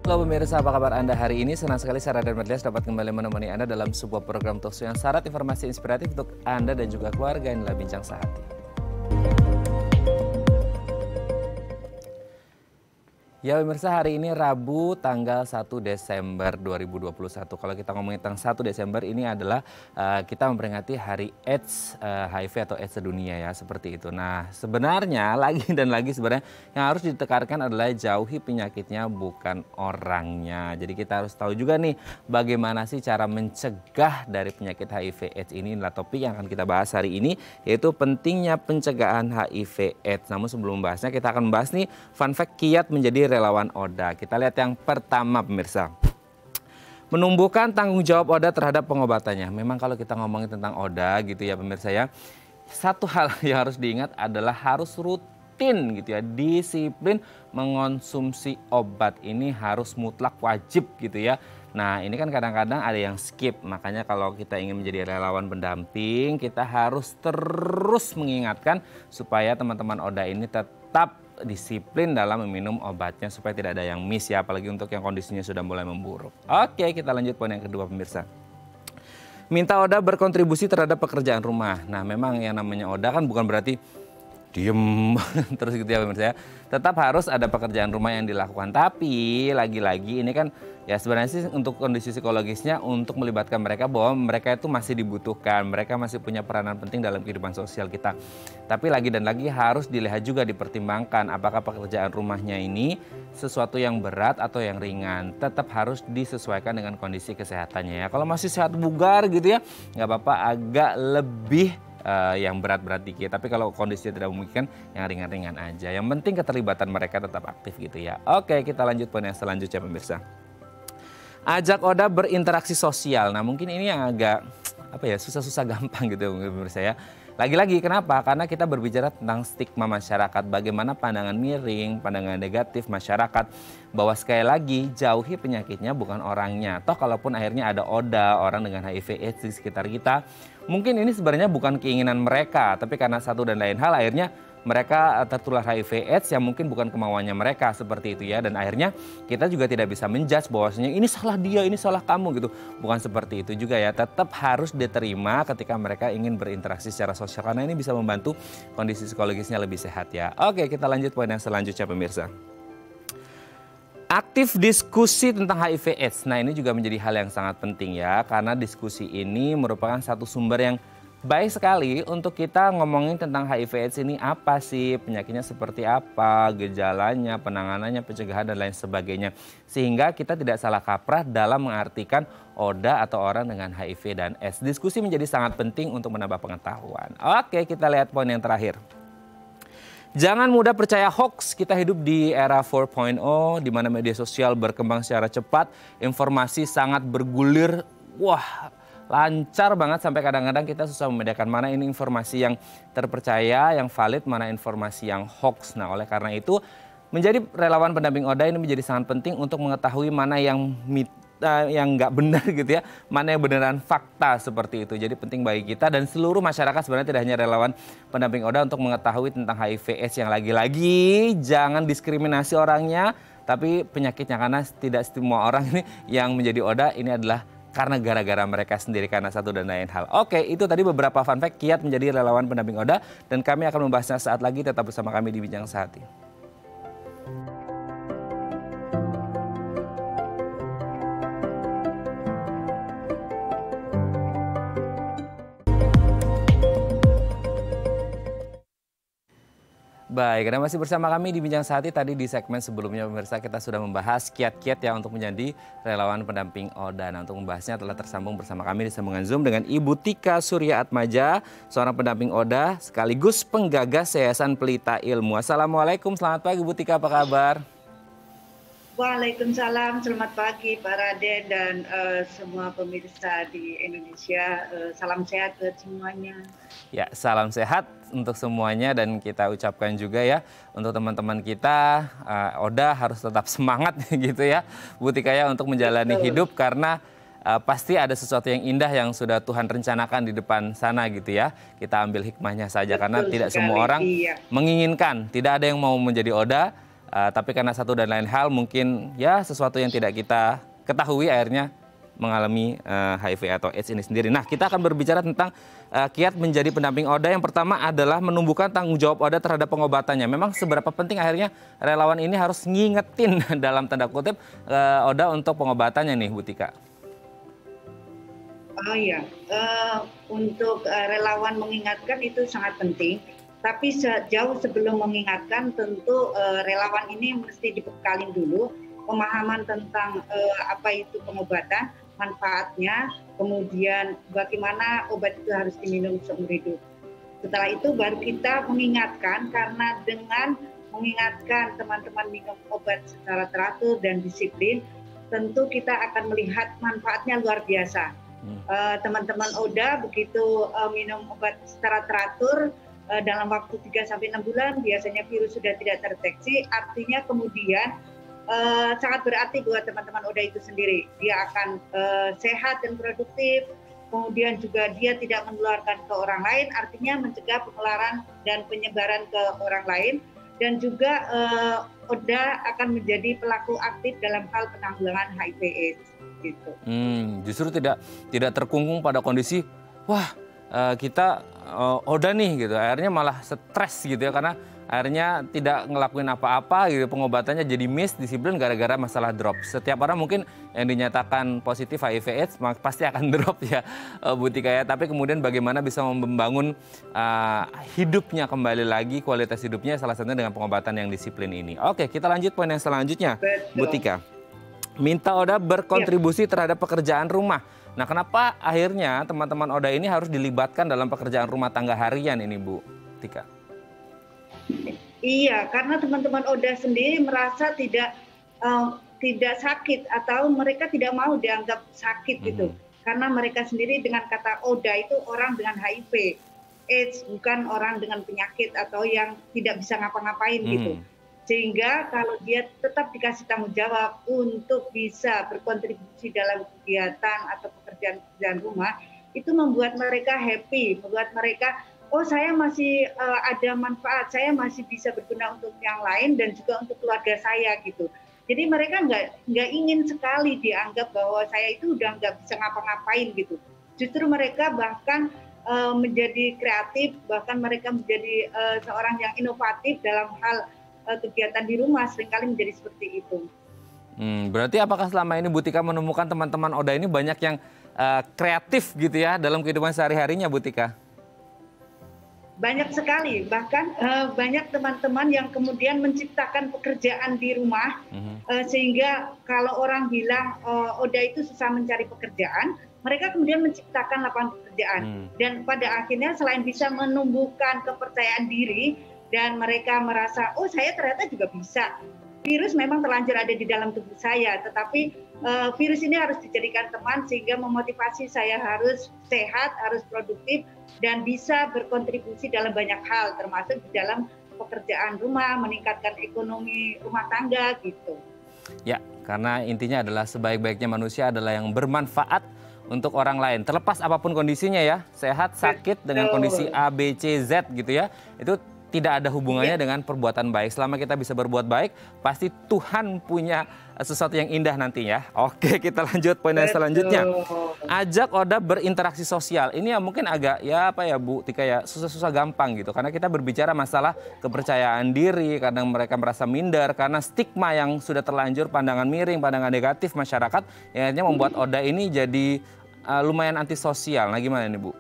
Halo pemirsa, apa kabar Anda hari ini? Senang sekali Sarah dan Merlias dapat kembali menemani Anda dalam sebuah program talkshow yang syarat informasi inspiratif untuk Anda dan juga keluarga. Inilah Bincang Sehati. Ya pemirsa, hari ini Rabu tanggal 1 Desember 2021. Kalau kita ngomongin tentang 1 Desember ini adalah kita memperingati hari AIDS, HIV atau AIDS sedunia ya, seperti itu. Nah sebenarnya lagi dan lagi sebenarnya yang harus ditekankan adalah jauhi penyakitnya bukan orangnya. Jadi kita harus tahu juga nih bagaimana sih cara mencegah dari penyakit HIV AIDS ini. Inilah topik yang akan kita bahas hari ini, yaitu pentingnya pencegahan HIV AIDS. Namun sebelum membahasnya kita akan membahas nih fun fact kiat menjadi relawan ODA. Kita lihat yang pertama pemirsa. Menumbuhkan tanggung jawab ODA terhadap pengobatannya. Memang kalau kita ngomongin tentang ODA gitu ya pemirsa ya, satu hal yang harus diingat adalah harus rutin gitu ya, disiplin mengonsumsi obat ini harus mutlak wajib gitu ya. Nah ini kan kadang-kadang ada yang skip, makanya kalau kita ingin menjadi relawan pendamping kita harus terus mengingatkan supaya teman-teman ODA ini tetap disiplin dalam meminum obatnya supaya tidak ada yang miss ya, apalagi untuk yang kondisinya sudah mulai memburuk. Oke, kita lanjut poin yang kedua pemirsa. Minta ODA berkontribusi terhadap pekerjaan rumah. Nah memang yang namanya ODA kan bukan berarti diem terus gitu ya pemirsa ya. Tetap harus ada pekerjaan rumah yang dilakukan. Tapi lagi-lagi ini kan ya sebenarnya sih untuk kondisi psikologisnya untuk melibatkan mereka bahwa mereka itu masih dibutuhkan. Mereka masih punya peranan penting dalam kehidupan sosial kita. Tapi lagi dan lagi harus dilihat juga, dipertimbangkan apakah pekerjaan rumahnya ini sesuatu yang berat atau yang ringan. Tetap harus disesuaikan dengan kondisi kesehatannya ya. Kalau masih sehat bugar gitu ya nggak apa-apa, agak lebih yang berat-berat dikit. Tapi kalau kondisinya tidak memungkinkan, yang ringan-ringan aja. Yang penting keterlibatan mereka tetap aktif gitu ya. Oke, kita lanjut poin yang selanjutnya pemirsa. Ajak ODA berinteraksi sosial. Nah mungkin ini yang agak susah-susah gampang gitu pemirsa ya. Lagi-lagi kenapa? Karena kita berbicara tentang stigma masyarakat, bagaimana pandangan miring, pandangan negatif masyarakat, bahwa sekali lagi jauhi penyakitnya bukan orangnya. Toh kalaupun akhirnya ada ODA, orang dengan HIV AIDS di sekitar kita, mungkin ini sebenarnya bukan keinginan mereka, tapi karena satu dan lain hal akhirnya mereka tertular HIV AIDS yang mungkin bukan kemauannya mereka seperti itu ya. Dan akhirnya kita juga tidak bisa menjudge bahwasanya ini salah dia, ini salah kamu gitu. Bukan seperti itu juga ya. Tetap harus diterima ketika mereka ingin berinteraksi secara sosial karena ini bisa membantu kondisi psikologisnya lebih sehat ya. Oke, kita lanjut poin yang selanjutnya pemirsa. Aktif diskusi tentang HIV AIDS. Nah ini juga menjadi hal yang sangat penting ya. Karena diskusi ini merupakan satu sumber yang baik sekali untuk kita ngomongin tentang HIV AIDS ini apa sih, penyakitnya seperti apa, gejalanya, penanganannya, pencegahan dan lain sebagainya. Sehingga kita tidak salah kaprah dalam mengartikan ODA atau orang dengan HIV dan AIDS. Diskusi menjadi sangat penting untuk menambah pengetahuan. Oke, kita lihat poin yang terakhir. Jangan mudah percaya hoax. Kita hidup di era 4.0 di mana media sosial berkembang secara cepat, informasi sangat bergulir. Wah, lancar banget sampai kadang-kadang kita susah membedakan mana ini informasi yang terpercaya, yang valid, mana informasi yang hoax. Nah oleh karena itu menjadi relawan pendamping ODA ini menjadi sangat penting untuk mengetahui mana yang nggak benar gitu ya, mana yang beneran fakta seperti itu. Jadi penting bagi kita dan seluruh masyarakat sebenarnya, tidak hanya relawan pendamping ODA, untuk mengetahui tentang HIV AIDS yang lagi-lagi jangan diskriminasi orangnya, tapi penyakitnya, karena tidak semua orang ini yang menjadi ODA ini adalah karena gara-gara mereka sendiri, karena satu dan lain hal. Oke, itu tadi beberapa fun fact kiat menjadi relawan pendamping ODA dan kami akan membahasnya saat lagi. Tetap bersama kami di Bincang Sehati. Baik, Anda masih bersama kami di Bincang Sehati. Tadi di segmen sebelumnya pemirsa kita sudah membahas kiat-kiat ya untuk menjadi relawan pendamping ODA. Nah untuk membahasnya telah tersambung bersama kami di sambungan Zoom dengan Ibu Tika Surya Atmaja, seorang pendamping ODA sekaligus penggagas Yayasan Pelita Ilmu. Assalamualaikum, selamat pagi Bu Tika, apa kabar? Waalaikumsalam, selamat pagi Pak Raden dan semua pemirsa di Indonesia. Salam sehat buat semuanya. Ya, salam sehat untuk semuanya dan kita ucapkan juga ya untuk teman-teman kita ODA harus tetap semangat gitu ya Bu Tika ya untuk menjalani hidup, karena pasti ada sesuatu yang indah yang sudah Tuhan rencanakan di depan sana gitu ya. Kita ambil hikmahnya saja. Betul, karena tidak semua orang menginginkan, tidak ada yang mau menjadi ODA. Tapi karena satu dan lain hal mungkin ya sesuatu yang tidak kita ketahui akhirnya mengalami HIV atau AIDS ini sendiri. Nah, kita akan berbicara tentang kiat menjadi pendamping ODA. Yang pertama adalah menumbuhkan tanggung jawab ODA terhadap pengobatannya. Memang seberapa penting akhirnya relawan ini harus ngingetin dalam tanda kutip ODA untuk pengobatannya nih, Bu Tika? Oh iya, untuk relawan mengingatkan itu sangat penting. Tapi jauh sebelum mengingatkan, tentu relawan ini mesti dibekalin dulu pemahaman tentang apa itu pengobatan, manfaatnya, kemudian bagaimana obat itu harus diminum seumur hidup. Setelah itu baru kita mengingatkan, karena dengan mengingatkan teman-teman minum obat secara teratur dan disiplin, tentu kita akan melihat manfaatnya luar biasa. Teman-teman ODA begitu minum obat secara teratur dalam waktu 3-6 bulan, biasanya virus sudah tidak terdeteksi, artinya kemudian sangat berarti buat teman-teman ODA itu sendiri. Dia akan sehat dan produktif, kemudian juga dia tidak menularkan ke orang lain, artinya mencegah penularan dan penyebaran ke orang lain, dan juga ODA akan menjadi pelaku aktif dalam hal penanggulangan HIV/AIDS. Gitu. Justru tidak terkungkung pada kondisi, wah kita ODA nih gitu, akhirnya malah stres gitu ya, karena akhirnya tidak ngelakuin apa-apa gitu, pengobatannya jadi miss, disiplin gara-gara masalah drop. Setiap orang mungkin yang dinyatakan positif HIV/AIDS pasti akan drop ya, Bu Tika ya. Tapi kemudian bagaimana bisa membangun hidupnya kembali lagi, kualitas hidupnya salah satunya dengan pengobatan yang disiplin ini. Oke, kita lanjut poin yang selanjutnya, Bu Tika. Minta ODA berkontribusi terhadap pekerjaan rumah. Nah, kenapa akhirnya teman-teman ODA ini harus dilibatkan dalam pekerjaan rumah tangga harian ini, Bu Tika? Iya, karena teman-teman ODA sendiri merasa tidak sakit, atau mereka tidak mau dianggap sakit gitu. Karena mereka sendiri dengan kata ODA itu orang dengan HIV, AIDS, bukan orang dengan penyakit atau yang tidak bisa ngapa-ngapain gitu. Sehingga kalau dia tetap dikasih tanggung jawab untuk bisa berkontribusi dalam kegiatan atau pekerjaan rumah, itu membuat mereka happy, membuat mereka, oh saya masih ada manfaat, saya masih bisa berguna untuk yang lain dan juga untuk keluarga saya gitu. Jadi mereka nggak ingin sekali dianggap bahwa saya itu udah nggak bisa ngapa-ngapain gitu. Justru mereka bahkan menjadi kreatif, bahkan mereka menjadi seorang yang inovatif dalam hal kegiatan di rumah, seringkali menjadi seperti itu. Berarti apakah selama ini Bu Tika menemukan teman-teman ODA ini banyak yang kreatif gitu ya dalam kehidupan sehari-harinya, Bu Tika? Banyak sekali, bahkan banyak teman-teman yang kemudian menciptakan pekerjaan di rumah, sehingga kalau orang bilang ODA itu susah mencari pekerjaan, mereka kemudian menciptakan lapangan pekerjaan. Dan pada akhirnya selain bisa menumbuhkan kepercayaan diri, dan mereka merasa, oh saya ternyata juga bisa. Virus memang terlanjur ada di dalam tubuh saya, tetapi virus ini harus dijadikan teman sehingga memotivasi saya harus sehat, harus produktif, dan bisa berkontribusi dalam banyak hal, termasuk di dalam pekerjaan rumah, meningkatkan ekonomi rumah tangga gitu. Ya, karena intinya adalah sebaik-baiknya manusia adalah yang bermanfaat untuk orang lain. Terlepas apapun kondisinya ya, sehat, sakit, dengan kondisi A, B, C, Z gitu ya, itu tidak ada hubungannya dengan perbuatan baik. Selama kita bisa berbuat baik, pasti Tuhan punya sesuatu yang indah nanti ya. Oke, kita lanjut poin yang selanjutnya. Ajak ODA berinteraksi sosial. Ini ya mungkin agak ya apa ya Bu Tika ya, susah-susah gampang gitu. Karena kita berbicara masalah kepercayaan diri, kadang mereka merasa minder karena stigma yang sudah terlanjur, pandangan miring, pandangan negatif masyarakat, yang akhirnya membuat ODA ini jadi lumayan antisosial. Nah gimana nih Bu?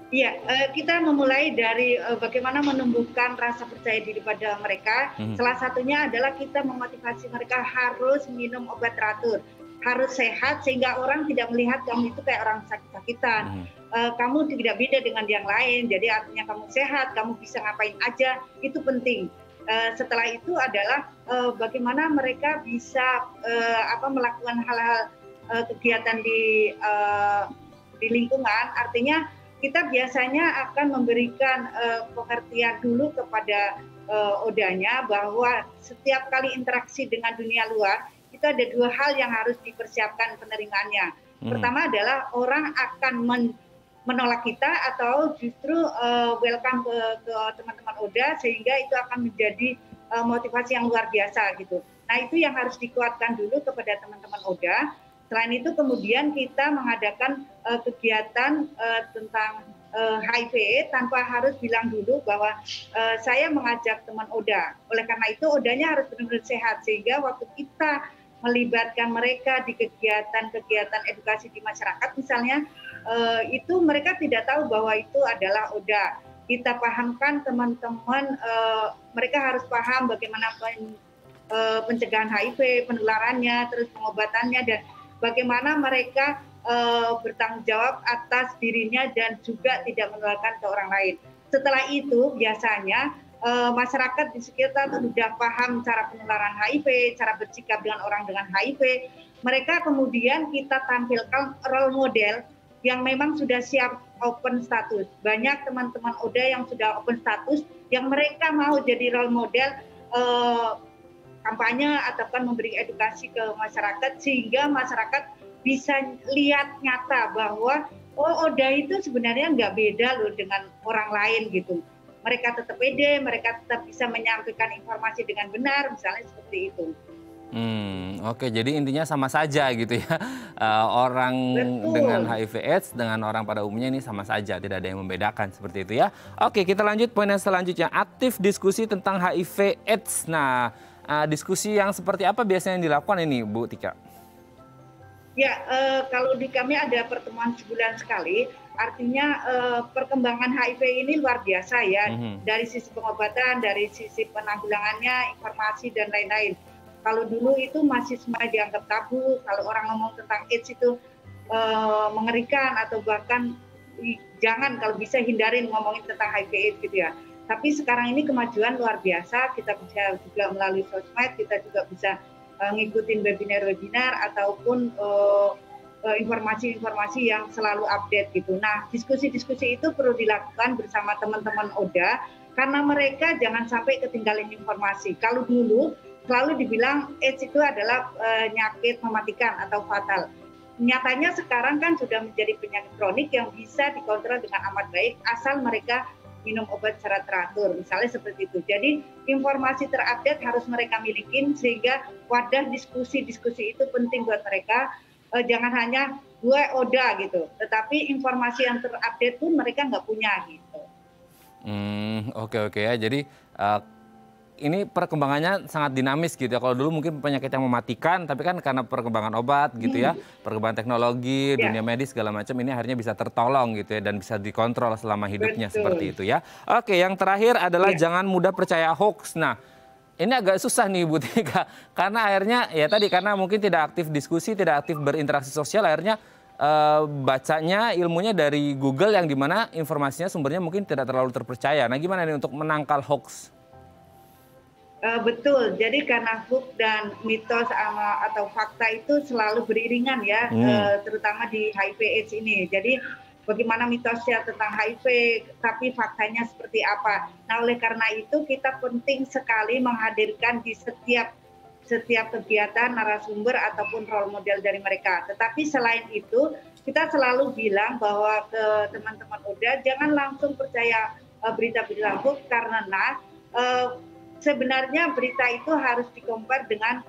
Iya, kita memulai dari bagaimana menumbuhkan rasa percaya diri pada mereka. Salah satunya adalah kita memotivasi mereka harus minum obat teratur, harus sehat sehingga orang tidak melihat kamu itu kayak orang sakit-sakitan. Kamu tidak beda dengan yang lain, jadi artinya kamu sehat, kamu bisa ngapain aja, itu penting. Setelah itu adalah bagaimana mereka bisa melakukan hal-hal kegiatan di lingkungan, artinya kita biasanya akan memberikan pengertian dulu kepada ODA-nya bahwa setiap kali interaksi dengan dunia luar, itu ada dua hal yang harus dipersiapkan penerimaannya. Pertama adalah orang akan menolak kita atau justru welcome ke teman-teman ODA, sehingga itu akan menjadi motivasi yang luar biasa gitu. Nah itu yang harus dikuatkan dulu kepada teman-teman ODA. Selain itu kemudian kita mengadakan kegiatan tentang HIV tanpa harus bilang dulu bahwa saya mengajak teman ODA. Oleh karena itu ODA-nya harus benar-benar sehat sehingga waktu kita melibatkan mereka di kegiatan-kegiatan edukasi di masyarakat misalnya itu mereka tidak tahu bahwa itu adalah ODA. Kita pahamkan teman-teman, mereka harus paham bagaimana pencegahan HIV, penularannya, terus pengobatannya, dan bagaimana mereka bertanggung jawab atas dirinya dan juga tidak menularkan ke orang lain. Setelah itu biasanya masyarakat di sekitar sudah paham cara penularan HIV, cara bersikap dengan orang dengan HIV. Mereka kemudian kita tampilkan role model yang memang sudah siap open status. Banyak teman-teman ODA yang sudah open status, yang mereka mau jadi role model kampanye ataupun memberi edukasi ke masyarakat sehingga masyarakat bisa lihat nyata bahwa ODA itu sebenarnya nggak beda loh dengan orang lain gitu. Mereka tetap pede, mereka tetap bisa menyampaikan informasi dengan benar, misalnya seperti itu. Oke, jadi intinya sama saja gitu ya. Orang Betul. dengan HIV/AIDS dengan orang pada umumnya ini sama saja, tidak ada yang membedakan seperti itu ya. Oke, kita lanjut poin yang selanjutnya, aktif diskusi tentang HIV/AIDS. Nah, diskusi yang seperti apa biasanya yang dilakukan ini, Bu Tika? Ya, kalau di kami ada pertemuan sebulan sekali, artinya perkembangan HIV ini luar biasa ya, dari sisi pengobatan, dari sisi penanggulangannya, informasi dan lain-lain. Kalau dulu itu masih semuanya dianggap tabu, kalau orang ngomong tentang AIDS itu mengerikan atau bahkan jangan, kalau bisa hindarin ngomongin tentang HIV/AIDS gitu ya. Tapi sekarang ini kemajuan luar biasa, kita bisa juga melalui sosmed, kita juga bisa ngikutin webinar-webinar ataupun informasi-informasi yang selalu update gitu. Nah, diskusi-diskusi itu perlu dilakukan bersama teman-teman ODA karena mereka jangan sampai ketinggalan informasi. Kalau dulu selalu dibilang AIDS itu adalah penyakit mematikan atau fatal. Nyatanya sekarang kan sudah menjadi penyakit kronik yang bisa dikontrol dengan amat baik asal mereka minum obat secara teratur, misalnya seperti itu. Jadi informasi terupdate harus mereka milikin sehingga wadah diskusi-diskusi itu penting buat mereka. Jangan hanya gue ODA gitu, tetapi informasi yang terupdate pun mereka nggak punya gitu. Oke ya. Jadi ini perkembangannya sangat dinamis gitu ya. Kalau dulu mungkin penyakit yang mematikan, tapi kan karena perkembangan obat gitu ya, perkembangan teknologi, dunia medis segala macam ini akhirnya bisa tertolong gitu ya dan bisa dikontrol selama hidupnya. Betul. Seperti itu ya. Oke, yang terakhir adalah jangan mudah percaya hoax. Nah, ini agak susah nih Bu Tika, karena akhirnya ya tadi karena mungkin tidak aktif diskusi, tidak aktif berinteraksi sosial, akhirnya bacanya ilmunya dari Google yang dimana informasinya sumbernya mungkin tidak terlalu terpercaya. Nah, gimana nih untuk menangkal hoax? Betul, jadi karena hoax dan mitos atau fakta itu selalu beriringan ya, terutama di HIV/AIDS ini. Jadi bagaimana mitosnya tentang HIV, tapi faktanya seperti apa. Nah, oleh karena itu kita penting sekali menghadirkan di setiap kegiatan narasumber ataupun role model dari mereka. Tetapi selain itu, kita selalu bilang bahwa ke teman-teman ODA jangan langsung percaya berita-berita hoax karena sebenarnya berita itu harus dikompar dengan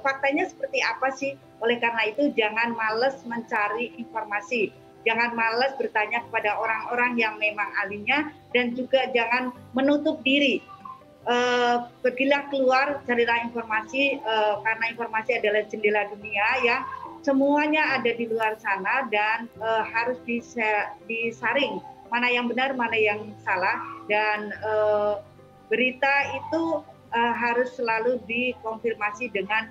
faktanya seperti apa sih. Oleh karena itu jangan malas mencari informasi. Jangan malas bertanya kepada orang-orang yang memang ahlinya dan juga jangan menutup diri. Pergilah keluar, carilah informasi karena informasi adalah jendela dunia ya. Semuanya ada di luar sana dan harus disaring mana yang benar, mana yang salah dan berita itu harus selalu dikonfirmasi dengan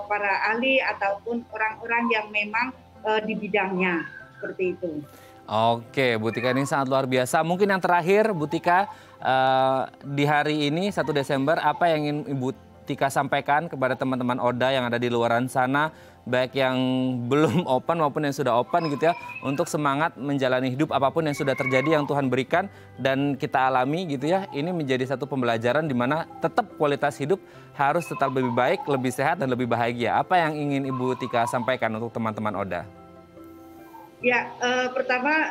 para ahli ataupun orang-orang yang memang di bidangnya, seperti itu. Oke, Bu Tika ini sangat luar biasa. Mungkin yang terakhir, Bu Tika, di hari ini 1 Desember, apa yang ingin Ibu Tika sampaikan kepada teman-teman ODA yang ada di luaran sana, baik yang belum open maupun yang sudah open gitu ya, untuk semangat menjalani hidup apapun yang sudah terjadi yang Tuhan berikan dan kita alami gitu ya. Ini menjadi satu pembelajaran di mana tetap kualitas hidup harus tetap lebih baik, lebih sehat dan lebih bahagia. Apa yang ingin Ibu Tika sampaikan untuk teman-teman ODA? Ya, pertama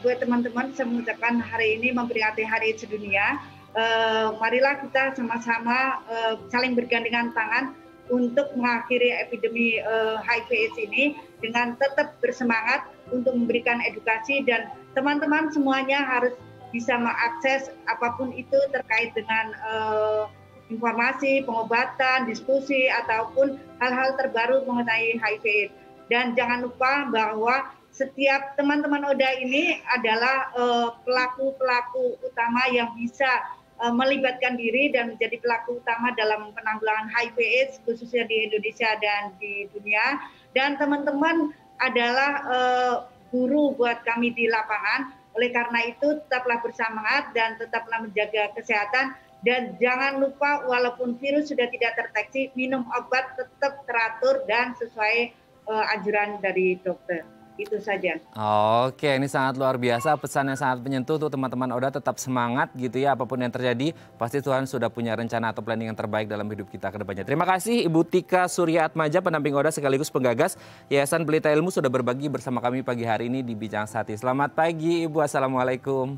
buat teman-teman saya mengucapkan hari ini memperingati Hari AIDS Sedunia. marilah kita sama-sama saling bergandengan tangan untuk mengakhiri epidemi HIV/AIDS ini dengan tetap bersemangat untuk memberikan edukasi, dan teman-teman semuanya harus bisa mengakses apapun itu terkait dengan informasi, pengobatan, diskusi, ataupun hal-hal terbaru mengenai HIV/AIDS. Dan jangan lupa bahwa setiap teman-teman ODA ini adalah pelaku-pelaku utama yang bisa melibatkan diri dan menjadi pelaku utama dalam penanggulangan HIV/AIDS khususnya di Indonesia dan di dunia. Dan teman-teman adalah guru buat kami di lapangan. Oleh karena itu tetaplah bersemangat dan tetaplah menjaga kesehatan, dan jangan lupa walaupun virus sudah tidak terdeteksi, minum obat tetap teratur dan sesuai anjuran dari dokter. Itu saja. Oke, ini sangat luar biasa, pesan yang sangat menyentuh tuh teman-teman ODA, tetap semangat gitu ya, apapun yang terjadi, pasti Tuhan sudah punya rencana atau planning yang terbaik dalam hidup kita ke depannya. Terima kasih Ibu Tika Surya Atmaja, pendamping ODA sekaligus penggagas Yayasan Pelita Ilmu, sudah berbagi bersama kami pagi hari ini di Bincang Sehati. Selamat pagi Ibu, Assalamualaikum.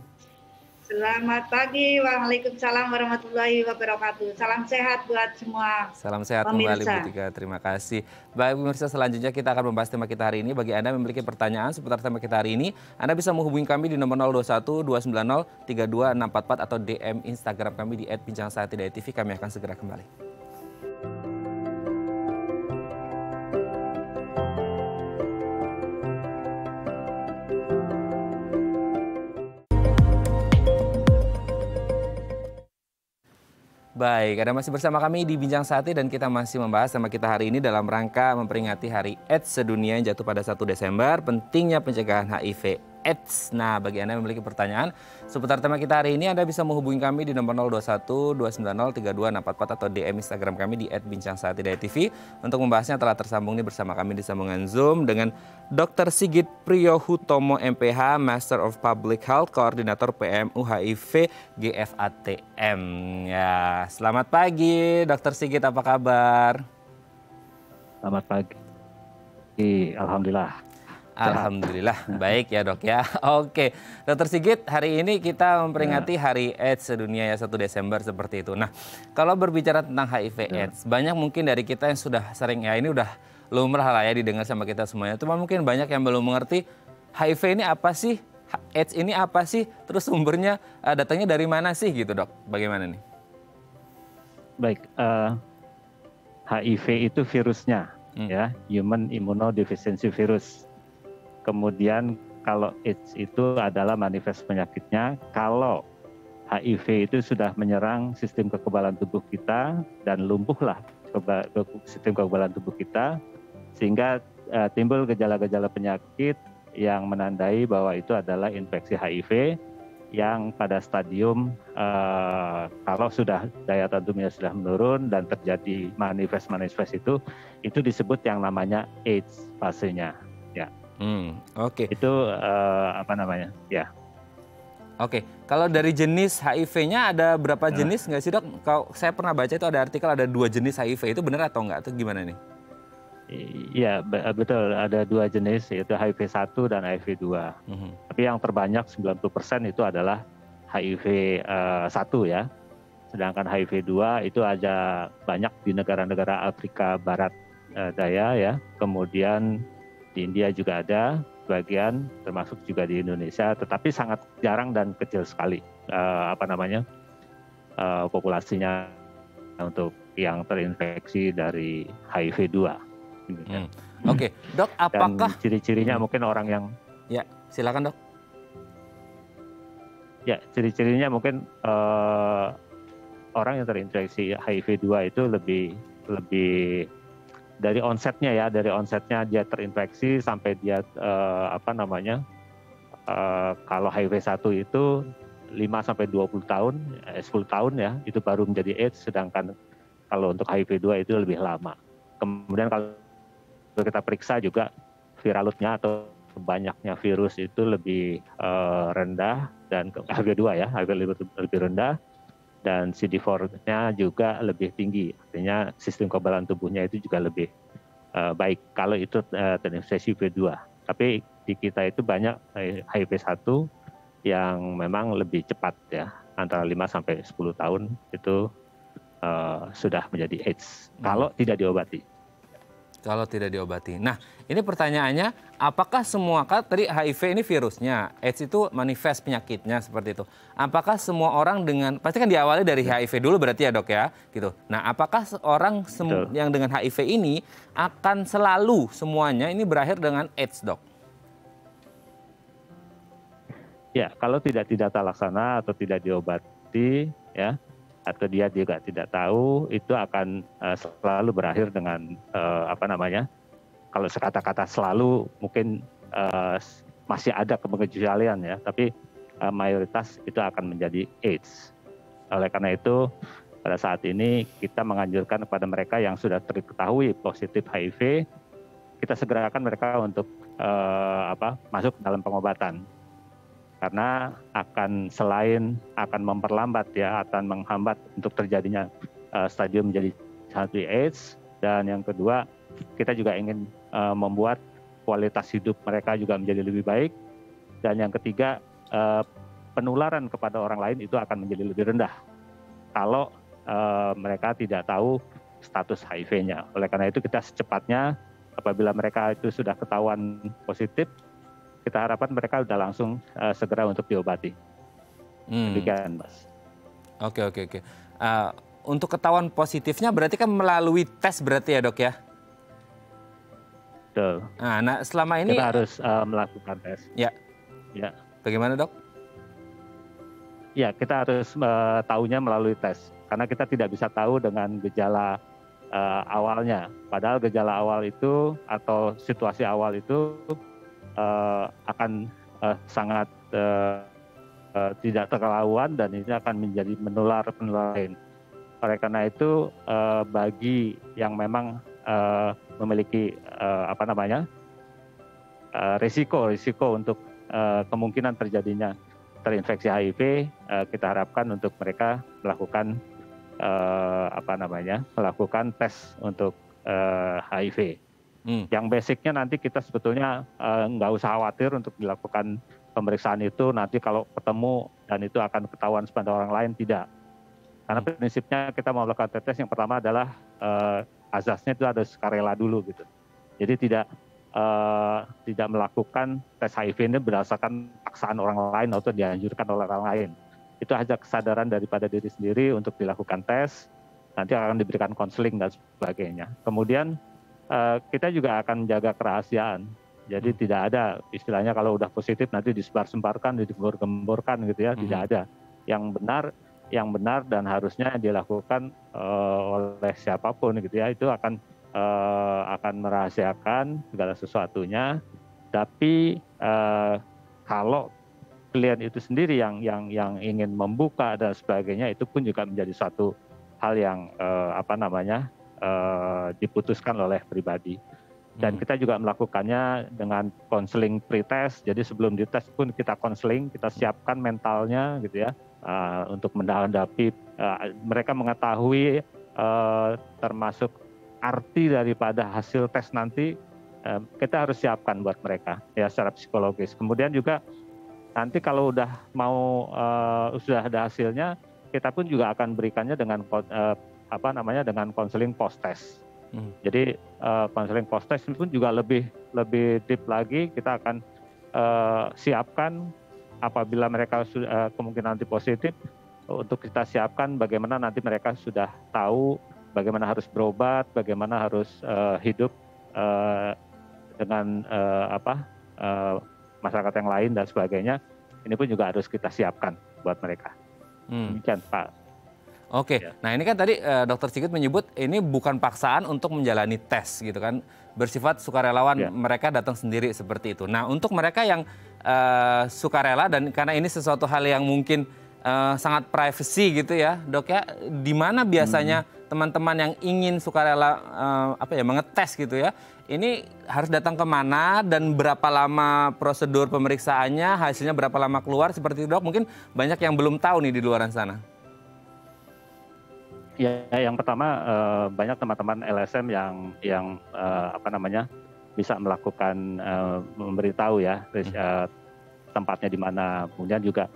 Selamat pagi, waalaikumsalam warahmatullahi wabarakatuh. Salam sehat buat semua. Salam sehat kembali Bu Tika, terima kasih. Baik pemirsa, selanjutnya kita akan membahas tema kita hari ini. Bagi Anda yang memiliki pertanyaan seputar tema kita hari ini, Anda bisa menghubungi kami di nomor 021 290 32644 atau DM Instagram kami di @bincangsehati.tv. Kami akan segera kembali. Baik, Anda masih bersama kami di Bincang Sehati dan kita masih membahas tema kita hari ini dalam rangka memperingati Hari AIDS sedunia yang jatuh pada 1 Desember, pentingnya pencegahan HIV/AIDS. Nah, bagi Anda yang memiliki pertanyaan seputar tema kita hari ini, Anda bisa menghubungi kami di nomor 021 290 32644 atau DM Instagram kami di @bincangsehati.tv. Untuk membahasnya telah tersambung nih bersama kami di sambungan Zoom dengan Dr. Sigit Priyohutomo MPH, Master of Public Health, Koordinator PMU HIV GFATM. Ya, selamat pagi Dr. Sigit, apa kabar? Selamat pagi, alhamdulillah. Alhamdulillah, baik ya Dok ya. Oke, Dr. Sigit, hari ini kita memperingati Hari AIDS sedunia ya 1 Desember seperti itu. Nah, kalau berbicara tentang HIV/AIDS, banyak mungkin dari kita yang sudah sering, ya ini udah lumrah lah ya didengar sama kita semuanya. Cuma mungkin banyak yang belum mengerti HIV ini apa sih, AIDS ini apa sih, terus sumbernya datangnya dari mana sih gitu Dok, bagaimana nih? Baik, HIV itu virusnya, ya, Human Immunodeficiency Virus. Kemudian kalau AIDS itu adalah manifest penyakitnya. Kalau HIV itu sudah menyerang sistem kekebalan tubuh kita dan lumpuhlah sistem kekebalan tubuh kita, sehingga timbul gejala-gejala penyakit yang menandai bahwa itu adalah infeksi HIV yang pada stadium kalau sudah daya tahan tubuhnya sudah menurun dan terjadi manifest itu disebut yang namanya AIDS fasenya. Ya. Oke. Itu apa namanya? Ya. Oke, kalau dari jenis HIV-nya ada berapa jenis nggak sih Dok? Kalau saya pernah baca itu ada artikel ada 2 jenis HIV, itu benar atau nggak? Itu gimana nih? Iya, betul. Ada 2 jenis, yaitu HIV1 dan HIV2. Tapi yang terbanyak 90% itu adalah HIV1 ya. Sedangkan HIV2 itu ada banyak di negara-negara Afrika Barat Daya ya. Kemudian di India juga ada sebagian, termasuk juga di Indonesia, tetapi sangat jarang dan kecil sekali populasinya untuk yang terinfeksi dari HIV2. Oke, Dok, apakah dan ciri-cirinya mungkin orang yang ya silakan Dok. Ya, ciri-cirinya mungkin orang yang terinfeksi HIV2 itu lebih dari onsetnya dia terinfeksi sampai dia kalau HIV1 itu 5-20 tahun, 10 tahun ya, itu baru menjadi AIDS, sedangkan kalau untuk HIV2 itu lebih lama. Kemudian kalau kita periksa juga viral load-nya atau banyaknya virus itu lebih rendah, dan HIV2 ya, HIV lebih rendah, dan CD4-nya juga lebih tinggi, artinya sistem kekebalan tubuhnya itu juga lebih baik kalau itu terinfeksi HIV2. Tapi di kita itu banyak HIV1 yang memang lebih cepat ya, antara 5 sampai 10 tahun itu sudah menjadi AIDS kalau tidak diobati. Kalau tidak diobati. Nah, ini pertanyaannya, apakah semua, kan tadi HIV ini virusnya, AIDS itu manifest penyakitnya seperti itu. Apakah semua orang dengan, pasti kan diawali dari HIV dulu berarti ya dok ya, gitu. Nah, apakah orang yang dengan HIV ini akan selalu semuanya ini berakhir dengan AIDS, dok? Ya, kalau tidak laksana atau tidak diobati, ya, atau dia juga tidak tahu, itu akan selalu berakhir dengan kalau sekata-kata selalu mungkin masih ada kepengecualian ya, tapi mayoritas itu akan menjadi AIDS. Oleh karena itu pada saat ini kita menganjurkan kepada mereka yang sudah diketahui positif HIV, kita segerakan mereka untuk masuk dalam pengobatan. Karena selain akan memperlambat ya, akan menghambat untuk terjadinya stadium menjadi HIV AIDS, dan yang kedua kita juga ingin membuat kualitas hidup mereka juga menjadi lebih baik, dan yang ketiga penularan kepada orang lain itu akan menjadi lebih rendah kalau mereka tidak tahu status HIV-nya. Oleh karena itu kita secepatnya apabila mereka itu sudah ketahuan positif, kita harapkan mereka sudah langsung segera untuk diobati. Demikian, Mas. Oke. Untuk ketahuan positifnya berarti kan melalui tes berarti ya dok ya? Betul. Nah selama ini kita harus melakukan tes. Ya. Bagaimana dok? Ya, kita harus tahunya melalui tes. Karena kita tidak bisa tahu dengan gejala awalnya. Padahal gejala awal itu atau situasi awal itu akan sangat tidak terketahuan dan ini akan menjadi menular lain. Oleh karena itu bagi yang memang memiliki risiko untuk kemungkinan terjadinya terinfeksi HIV, kita harapkan untuk mereka melakukan melakukan tes untuk HIV. Yang basicnya nanti kita sebetulnya nggak usah khawatir untuk dilakukan pemeriksaan itu, nanti kalau ketemu dan itu akan ketahuan pada orang lain, tidak. Karena prinsipnya kita mau melakukan tes yang pertama adalah azasnya itu ada sukarela dulu gitu. Jadi tidak melakukan tes HIV ini berdasarkan paksaan orang lain atau dianjurkan oleh orang lain. Itu hanya kesadaran daripada diri sendiri untuk dilakukan tes, nanti akan diberikan konseling dan sebagainya. Kemudian kita juga akan menjaga kerahasiaan. Jadi tidak ada istilahnya kalau udah positif nanti disebar-sembarkan, digembor-gemborkan gitu ya, tidak ada. Yang benar dan harusnya dilakukan oleh siapapun gitu ya, itu akan merahasiakan segala sesuatunya. Tapi kalau klien itu sendiri yang ingin membuka dan sebagainya, itu pun juga menjadi suatu hal yang diputuskan oleh pribadi. Dan kita juga melakukannya dengan konseling pre-test. Jadi sebelum dites pun kita konseling, kita siapkan mentalnya gitu ya, untuk menghadapi mereka mengetahui termasuk arti daripada hasil tes nanti, kita harus siapkan buat mereka ya secara psikologis. Kemudian juga nanti kalau udah sudah ada hasilnya, kita pun juga akan berikannya dengan dengan konseling post test. Jadi konseling post test pun juga lebih deep lagi. Kita akan siapkan apabila mereka kemungkinan nanti positif, untuk kita siapkan bagaimana nanti mereka sudah tahu bagaimana harus berobat, bagaimana harus hidup dengan masyarakat yang lain dan sebagainya. Ini pun juga harus kita siapkan buat mereka. Demikian, Pak. Oke, nah ini kan tadi Dr. Sigit menyebut ini bukan paksaan untuk menjalani tes gitu kan, bersifat sukarelawan, mereka datang sendiri seperti itu. Nah untuk mereka yang sukarela dan karena ini sesuatu hal yang mungkin sangat privacy gitu ya dok ya, di mana biasanya teman-teman yang ingin sukarela mengetes gitu ya, ini harus datang ke mana dan berapa lama prosedur pemeriksaannya, hasilnya berapa lama keluar seperti itu dok, mungkin banyak yang belum tahu nih di luaran sana. Ya, yang pertama banyak teman-teman LSM yang bisa melakukan memberitahu ya tempatnya di mana. Kemudian juga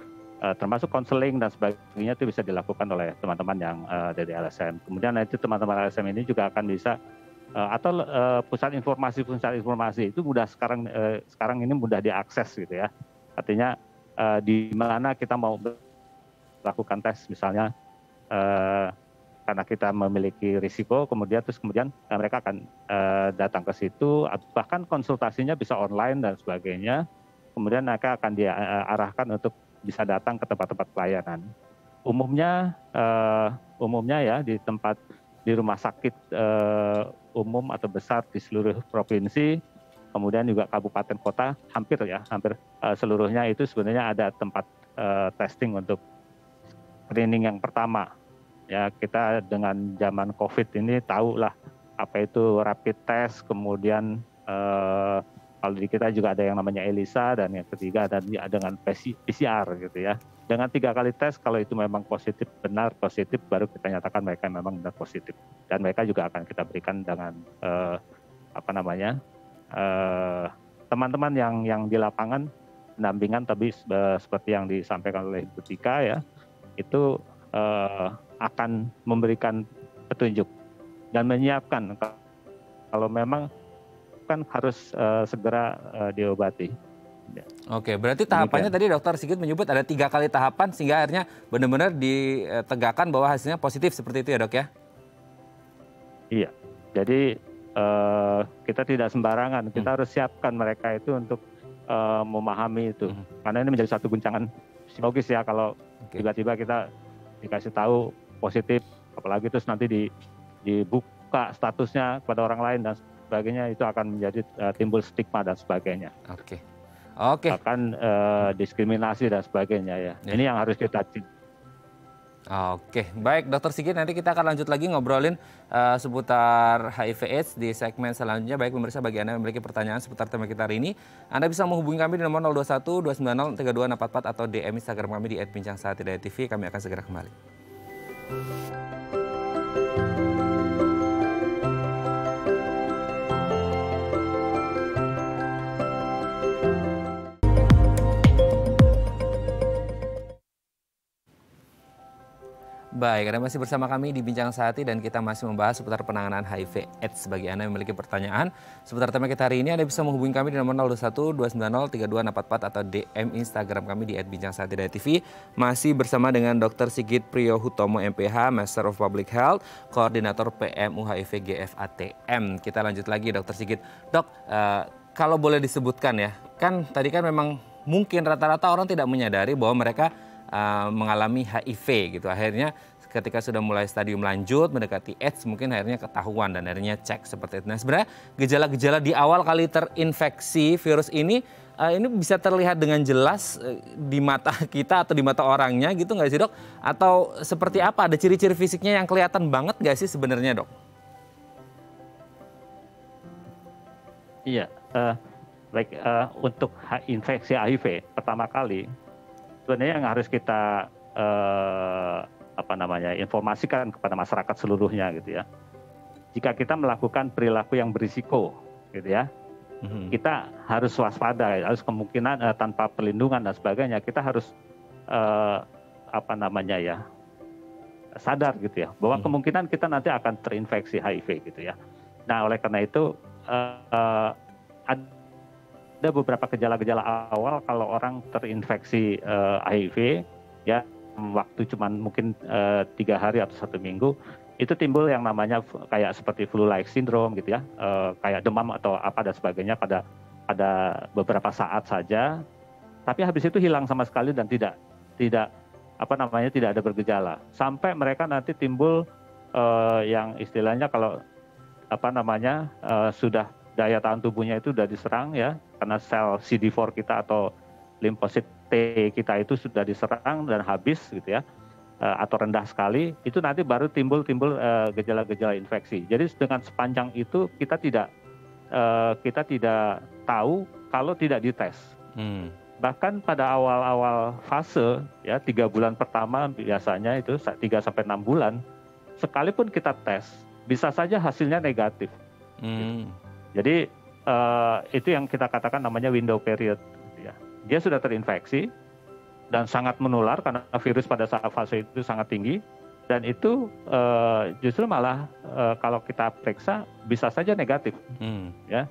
termasuk konseling dan sebagainya itu bisa dilakukan oleh teman-teman yang dari LSM. Kemudian nanti teman-teman LSM ini juga akan bisa atau pusat informasi itu mudah sekarang ini mudah diakses gitu ya. Artinya di mana kita mau melakukan tes misalnya karena kita memiliki risiko, kemudian mereka akan datang ke situ, bahkan konsultasinya bisa online dan sebagainya. Kemudian mereka akan diarahkan untuk bisa datang ke tempat-tempat pelayanan. Umumnya ya di rumah sakit umum atau besar di seluruh provinsi, kemudian juga kabupaten kota hampir seluruhnya itu sebenarnya ada tempat testing untuk screening yang pertama. Ya, kita dengan zaman COVID ini tahulah apa itu rapid test, kemudian kalau di kita juga ada yang namanya ELISA, dan yang ketiga ada dengan PCR gitu ya. Dengan 3 kali tes, kalau itu memang benar positif, baru kita nyatakan mereka memang benar positif. Dan mereka juga akan kita berikan dengan teman-teman yang di lapangan pendampingan, tapi seperti yang disampaikan oleh Ibu Tika ya, itu akan memberikan petunjuk dan menyiapkan kalau memang kan harus segera diobati. Oke, berarti tahapannya tadi Dokter Sigit menyebut ada 3 kali tahapan sehingga akhirnya benar-benar ditegakkan bahwa hasilnya positif seperti itu ya Dok ya? Iya, jadi kita tidak sembarangan, kita harus siapkan mereka itu untuk memahami itu. Karena ini menjadi satu guncangan psikologis ya kalau tiba-tiba kita dikasih tahu positif, apalagi terus nanti dibuka statusnya kepada orang lain dan sebagainya, itu akan menjadi timbul stigma dan sebagainya. Oke. Akan diskriminasi dan sebagainya ya. Ini yang harus kita. Oke, baik Dokter Sigit, nanti kita akan lanjut lagi ngobrolin seputar HIV/AIDS di segmen selanjutnya. Baik pemirsa, bagi Anda yang memiliki pertanyaan seputar tema kita hari ini, Anda bisa menghubungi kami di nomor 021 290 32644 atau DM Instagram kami di @bincangsaat.tv. Kami akan segera kembali. Baik, Anda masih bersama kami di Bincang Sehati dan kita masih membahas seputar penanganan HIV/AIDS. Bagi Anda yang memiliki pertanyaan seputar tema kita hari ini, Anda bisa menghubungi kami di nomor 021 290 32644 atau DM Instagram kami di @bincangsaati.tv. Masih bersama dengan Dr. Sigit Priyohutomo MPH, Master of Public Health, Koordinator PMU HIV GFATM. Kita lanjut lagi Dr. Sigit. Dok, kalau boleh disebutkan ya, kan tadi kan memang mungkin rata-rata orang tidak menyadari bahwa mereka mengalami HIV gitu. Akhirnya ketika sudah mulai stadium lanjut mendekati AIDS mungkin akhirnya ketahuan dan akhirnya cek seperti itu. Nah, sebenarnya gejala-gejala di awal kali terinfeksi virus ini bisa terlihat dengan jelas di mata kita atau di mata orangnya gitu nggak sih Dok? Atau seperti apa? Ada ciri-ciri fisiknya yang kelihatan banget nggak sih sebenarnya Dok? Iya, baik, untuk infeksi HIV pertama kali sebenarnya yang harus kita informasikan kepada masyarakat seluruhnya gitu ya. Jika kita melakukan perilaku yang berisiko gitu ya, kita harus waspada, harus kemungkinan tanpa perlindungan dan sebagainya, kita harus sadar gitu ya, bahwa kemungkinan kita nanti akan terinfeksi HIV gitu ya. Nah, oleh karena itu ada beberapa gejala-gejala awal kalau orang terinfeksi HIV ya, waktu cuman mungkin 3 hari atau 1 minggu itu timbul yang namanya kayak seperti flu-like syndrome gitu ya, kayak demam atau apa dan sebagainya pada beberapa saat saja, tapi habis itu hilang sama sekali dan tidak ada bergejala sampai mereka nanti timbul yang istilahnya kalau sudah daya tahan tubuhnya itu sudah diserang ya, karena sel CD4 kita atau limfosit T kita itu sudah diserang dan habis gitu ya, atau rendah sekali, itu nanti baru timbul gejala-gejala infeksi. Jadi dengan sepanjang itu kita tidak tahu kalau tidak dites. Bahkan pada awal-awal fase ya, 3 bulan pertama biasanya itu 3-6 bulan, sekalipun kita tes bisa saja hasilnya negatif. Jadi itu yang kita katakan namanya window period. Ya. Dia sudah terinfeksi, dan sangat menular karena virus pada saat fase itu sangat tinggi, dan itu justru malah kalau kita periksa bisa saja negatif. Ya.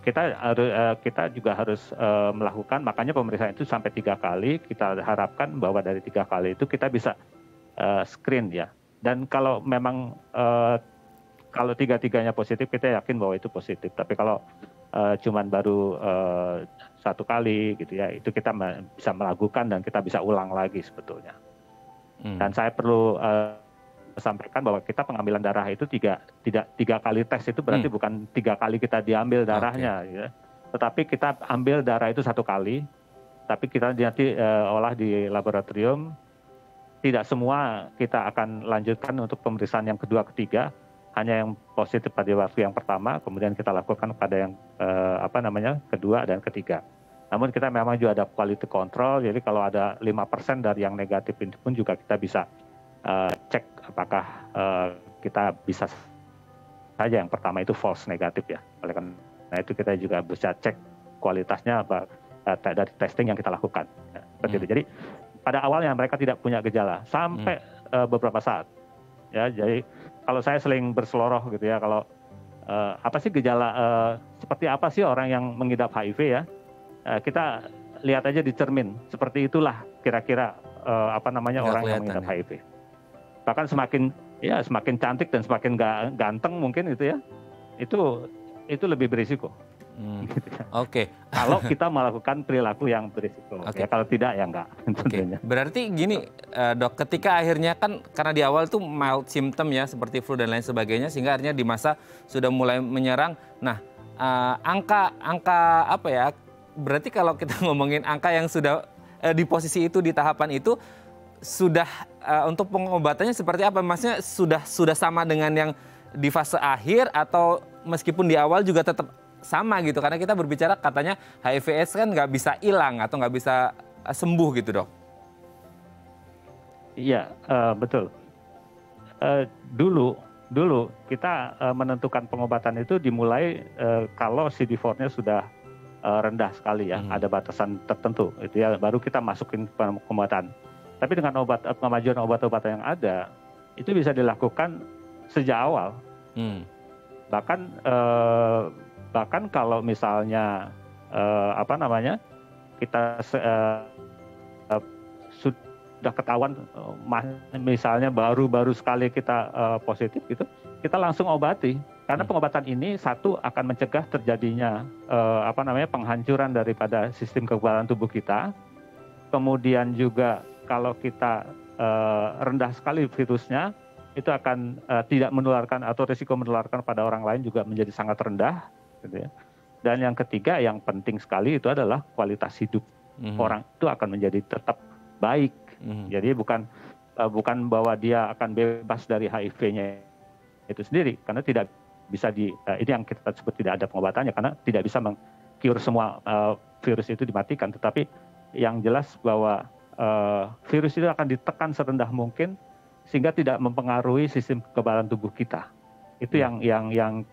Kita juga harus melakukan, makanya pemeriksaan itu sampai 3 kali. Kita harapkan bahwa dari 3 kali itu kita bisa screen ya. Dan kalau memang kalau 3-3-nya positif, kita yakin bahwa itu positif. Tapi kalau cuman baru 1 kali gitu ya, itu kita bisa melakukan dan kita bisa ulang lagi sebetulnya. Dan saya perlu sampaikan bahwa kita pengambilan darah itu tidak 3 kali tes, itu berarti bukan 3 kali kita diambil darahnya, ya. Tetapi kita ambil darah itu 1 kali, tapi kita nanti olah di laboratorium. Tidak semua kita akan lanjutkan untuk pemeriksaan yang kedua, ketiga, hanya yang positif pada waktu yang pertama, kemudian kita lakukan pada yang kedua dan ketiga. Namun kita memang juga ada quality control, jadi kalau ada 5% dari yang negatif itu pun juga kita bisa cek apakah kita bisa saja yang pertama itu false negatif ya. Oleh karena itu kita juga bisa cek kualitasnya dari testing yang kita lakukan. Ya, seperti itu. Jadi pada awalnya mereka tidak punya gejala sampai beberapa saat. Ya, jadi kalau saya sering berseloroh gitu ya, kalau apa sih gejala seperti apa sih orang yang mengidap HIV ya? Kita lihat aja di cermin. Seperti itulah kira-kira orang yang mengidap HIV. Bahkan semakin cantik dan semakin ganteng mungkin itu ya, itu lebih berisiko. Gitu ya. Oke. Kalau kita melakukan perilaku yang berisiko, ya kalau tidak ya enggak. Oke. Berarti gini dok, ketika akhirnya kan karena di awal tuh mild symptom ya seperti flu dan lain sebagainya, sehingga akhirnya di masa sudah mulai menyerang. Nah angka apa ya? Berarti kalau kita ngomongin angka yang sudah di posisi itu, di tahapan itu, sudah untuk pengobatannya seperti apa? Maksudnya sudah sama dengan yang di fase akhir atau meskipun di awal juga tetap sama gitu? Karena kita berbicara katanya HIV/AIDS kan nggak bisa hilang atau nggak bisa sembuh gitu dok. Iya betul. Dulu kita menentukan pengobatan itu dimulai kalau CD4-nya sudah rendah sekali ya, ada batasan tertentu itu ya, baru kita masukin pengobatan. Tapi dengan kemajuan obat-obatan yang ada, itu bisa dilakukan sejak awal. Bahkan kalau misalnya kita sudah ketahuan misalnya baru sekali kita positif gitu, kita langsung obati. Karena pengobatan ini satu akan mencegah terjadinya penghancuran daripada sistem kekebalan tubuh kita. Kemudian juga kalau kita rendah sekali virusnya, itu akan tidak menularkan atau risiko menularkan pada orang lain juga menjadi sangat rendah. Gitu ya. Dan yang ketiga yang penting sekali itu adalah kualitas hidup orang itu akan menjadi tetap baik. Jadi bukan bahwa dia akan bebas dari HIV-nya itu sendiri, karena tidak bisa ini yang kita sebut tidak ada pengobatannya, karena tidak bisa meng-cure semua virus itu dimatikan. Tetapi yang jelas bahwa virus itu akan ditekan serendah mungkin sehingga tidak mempengaruhi sistem kekebalan tubuh kita. Itu yang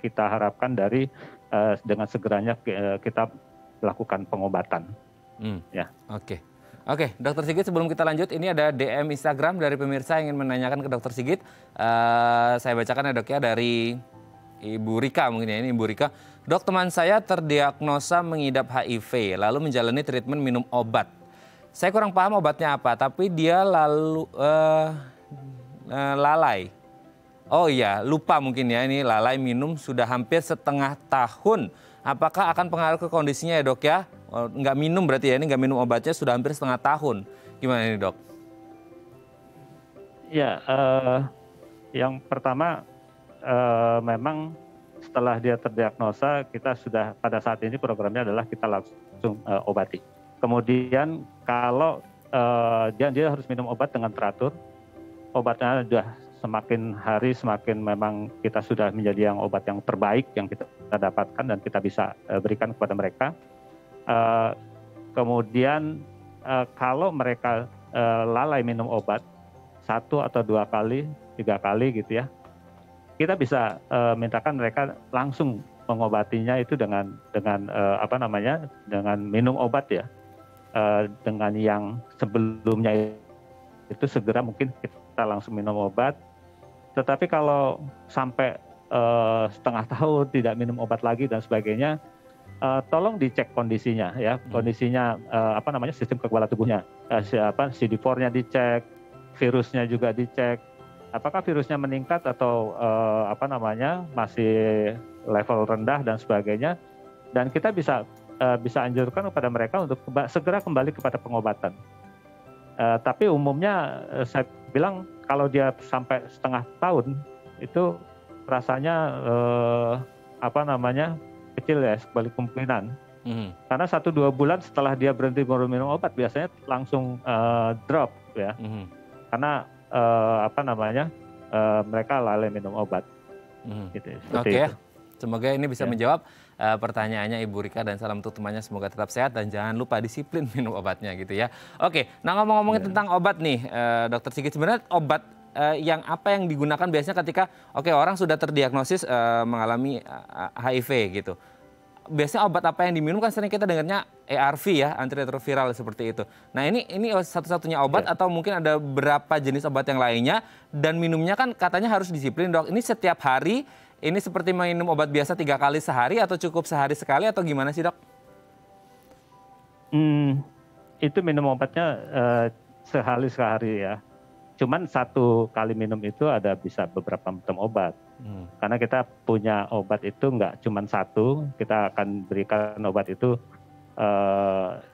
kita harapkan dari dengan segeranya kita lakukan pengobatan. Ya. Oke, Dokter Sigit, sebelum kita lanjut, ini ada DM Instagram dari pemirsa yang ingin menanyakan ke Dokter Sigit. Saya bacakan ya dok ya, dari Ibu Rika mungkin ya, ini Ibu Rika. Dok, teman saya terdiagnosa mengidap HIV, lalu menjalani treatment minum obat. Saya kurang paham obatnya apa, tapi dia lalu lalai. Oh iya, lupa mungkin ya, ini lalai minum sudah hampir setengah tahun. Apakah akan pengaruh ke kondisinya ya dok ya? Nggak minum berarti ya, ini nggak minum obatnya sudah hampir setengah tahun. Gimana ini dok? Ya, yang pertama memang setelah dia terdiagnosa, kita sudah pada saat ini programnya adalah kita langsung obati. Kemudian kalau dia harus minum obat dengan teratur, obatnya sudah semakin hari semakin memang kita sudah menjadi obat yang terbaik yang kita dapatkan dan kita bisa berikan kepada mereka. Kemudian kalau mereka lalai minum obat 1 atau 2 kali, 3 kali gitu ya, kita bisa mintakan mereka langsung mengobatinya itu dengan minum obat ya. dengan yang sebelumnya itu segera mungkin kita langsung minum obat. Tetapi kalau sampai setengah tahun tidak minum obat lagi dan sebagainya, tolong dicek kondisinya ya, kondisinya sistem kekebalan tubuhnya, CD4-nya dicek, virusnya juga dicek, apakah virusnya meningkat atau masih level rendah dan sebagainya, dan kita bisa anjurkan kepada mereka untuk segera kembali kepada pengobatan. Tapi umumnya saya bilang kalau dia sampai setengah tahun itu rasanya kecil ya sekali kemungkinan. Karena 1-2 bulan setelah dia berhenti minum obat biasanya langsung drop ya. Karena mereka lalai minum obat. Gitu, Oke. itu. Semoga ini bisa menjawab pertanyaannya Ibu Rika, dan salam untuk temannya, semoga tetap sehat dan jangan lupa disiplin minum obatnya gitu ya. Oke, nah ngomongin tentang obat nih, Dokter Sigit, sebenarnya obat yang apa yang digunakan biasanya ketika orang sudah terdiagnosis mengalami HIV gitu. Biasanya obat apa yang diminum, kan sering kita dengarnya ARV ya, antiretroviral seperti itu. Nah ini satu-satunya obat atau mungkin ada berapa jenis obat yang lainnya, dan minumnya kan katanya harus disiplin, Dok. Ini setiap hari, ini seperti minum obat biasa 3 kali sehari atau cukup sehari sekali atau gimana sih, Dok? Itu minum obatnya sehari ya. Cuman 1 kali minum itu ada bisa beberapa macam obat. Karena kita punya obat itu nggak cuma 1, kita akan berikan obat itu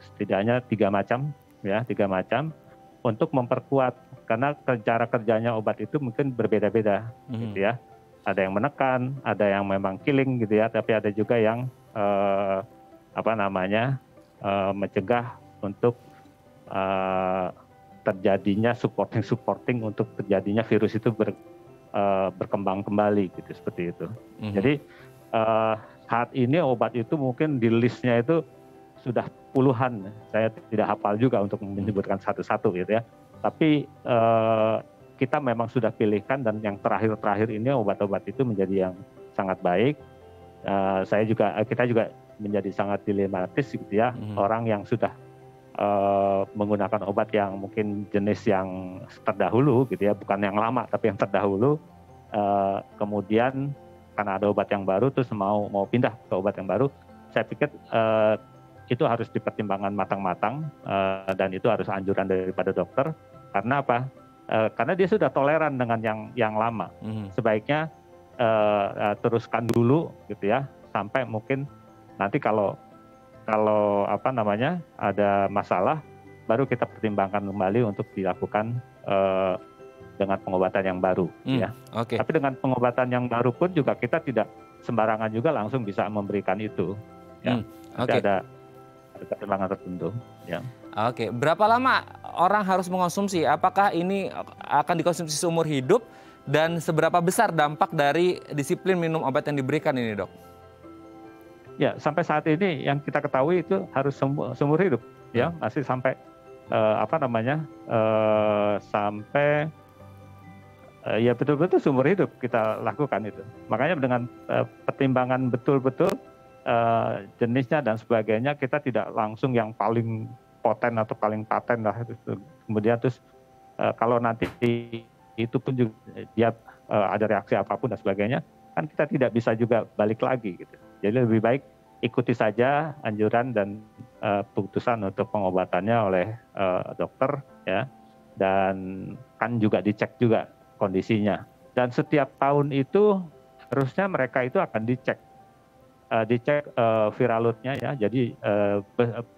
setidaknya 3 macam ya, 3 macam untuk memperkuat, karena cara kerjanya obat itu mungkin berbeda-beda gitu ya. Ada yang menekan, ada yang memang killing gitu ya, tapi ada juga yang mencegah untuk terjadinya supporting untuk terjadinya virus itu berkembang kembali gitu, seperti itu. Jadi saat ini obat itu mungkin di listnya itu sudah puluhan, saya tidak hafal juga untuk menyebutkan satu-satu gitu ya. Tapi kita memang sudah pilihkan, dan yang terakhir ini obat-obat itu menjadi yang sangat baik. Kita juga menjadi sangat dilematis gitu ya, orang yang sudah menggunakan obat yang mungkin jenis yang terdahulu gitu ya, bukan yang lama tapi yang terdahulu, kemudian karena ada obat yang baru terus mau pindah ke obat yang baru, saya pikir itu harus dipertimbangkan matang-matang, dan itu harus anjuran daripada dokter. Karena apa? Karena dia sudah toleran dengan yang lama. Sebaiknya teruskan dulu gitu ya, sampai mungkin nanti kalau ada masalah, baru kita pertimbangkan kembali untuk dilakukan dengan pengobatan yang baru ya. Tapi dengan pengobatan yang baru pun juga kita tidak sembarangan juga langsung bisa memberikan itu ya. Ada pertimbangan tertentu ya. Berapa lama orang harus mengkonsumsi? Apakah ini akan dikonsumsi seumur hidup, dan seberapa besar dampak dari disiplin minum obat yang diberikan ini, Dok? Ya, sampai saat ini yang kita ketahui itu harus seumur hidup ya, masih sampai sampai ya betul-betul seumur hidup kita lakukan itu. Makanya dengan pertimbangan betul-betul jenisnya dan sebagainya, kita tidak langsung yang paling poten atau paling paten lah. Kemudian terus kalau nanti itu pun juga dia ada reaksi apapun dan sebagainya, kan kita tidak bisa juga balik lagi gitu. Jadi lebih baik ikuti saja anjuran dan putusan untuk pengobatannya oleh dokter ya, dan kan juga dicek juga kondisinya. Dan setiap tahun itu harusnya mereka itu akan dicek viral load-nya ya. Jadi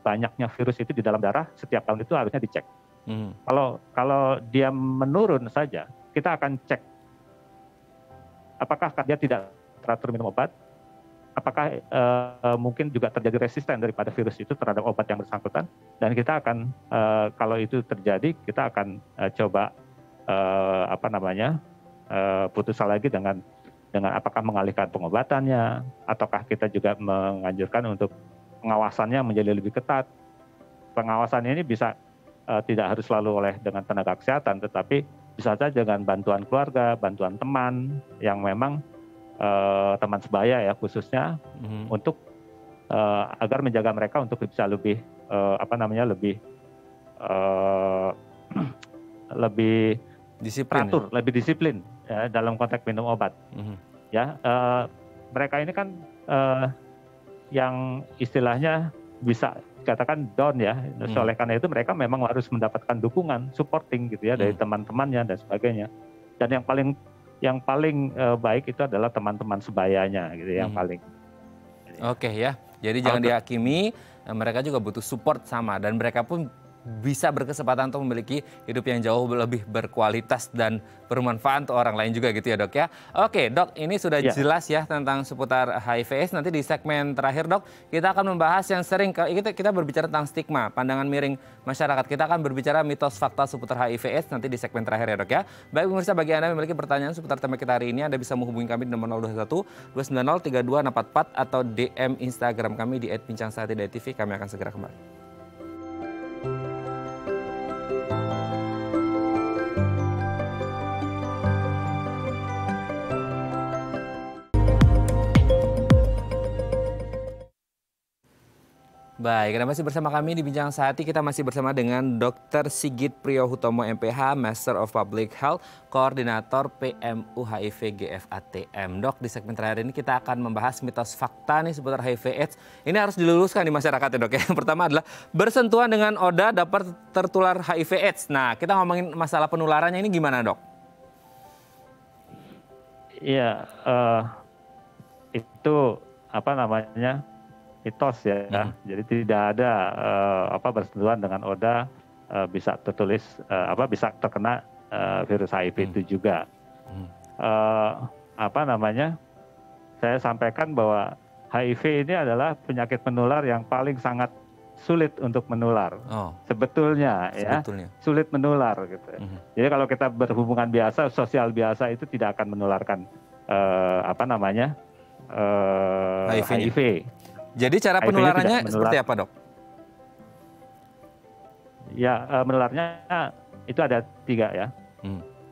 banyaknya virus itu di dalam darah setiap tahun itu harusnya dicek. Kalau dia menurun saja, kita akan cek apakah dia tidak teratur minum obat, apakah mungkin juga terjadi resisten daripada virus itu terhadap obat yang bersangkutan, dan kita akan kalau itu terjadi, kita akan coba putuskan lagi dengan apakah mengalihkan pengobatannya, ataukah kita juga menganjurkan untuk pengawasannya menjadi lebih ketat. Pengawasan ini bisa tidak harus selalu oleh dengan tenaga kesehatan, tetapi bisa saja dengan bantuan keluarga, bantuan teman yang memang teman sebaya ya khususnya, untuk agar menjaga mereka untuk bisa lebih apa namanya lebih Disiplin. teratur, lebih disiplin ya, dalam konteks minum obat. Ya, mereka ini kan yang istilahnya bisa katakan down ya. Oleh karena itu mereka memang harus mendapatkan dukungan, supporting gitu ya dari teman-temannya dan sebagainya. Dan yang paling baik itu adalah teman-teman sebayanya gitu yang paling. Oke ya. Jadi jangan dihakimi, mereka juga butuh support sama dan mereka pun bisa berkesempatan untuk memiliki hidup yang jauh lebih berkualitas dan bermanfaat untuk orang lain juga gitu ya dok ya. Oke dok, ini sudah jelas ya tentang seputar HIV/AIDS. Nanti di segmen terakhir dok, kita akan membahas yang sering kita berbicara tentang stigma, pandangan miring masyarakat. Kita akan berbicara mitos fakta seputar HIV/AIDS nanti di segmen terakhir ya dok ya. Baik pemirsa, bagi Anda yang memiliki pertanyaan seputar tema kita hari ini, Anda bisa menghubungi kami di nomor 021 290 32644 atau DM Instagram kami di @bincangsehati.tv. Kami akan segera kembali. Baik, Anda masih bersama kami di Bincang Sehati. Kita masih bersama dengan Dr. Sigit Priyohutomo MPH, Master of Public Health, Koordinator PMU HIV GFATM. Dok, di segmen terakhir ini kita akan membahas mitos fakta nih seputar HIV/AIDS. Ini harus diluluskan di masyarakat ya dok ya. Yang pertama adalah bersentuhan dengan ODA dapat tertular HIV/AIDS. Nah, kita ngomongin masalah penularannya ini gimana dok? Iya, itu apa namanya? Mitos ya, jadi tidak ada bersentuhan dengan ODA bisa tertulis bisa terkena virus HIV itu juga. Saya sampaikan bahwa HIV ini adalah penyakit menular yang paling sangat sulit untuk menular. Sebetulnya sulit menular gitu. Jadi kalau kita berhubungan biasa, sosial biasa itu tidak akan menularkan HIV. Jadi cara penularannya seperti apa dok? Ya menularnya itu ada 3 ya.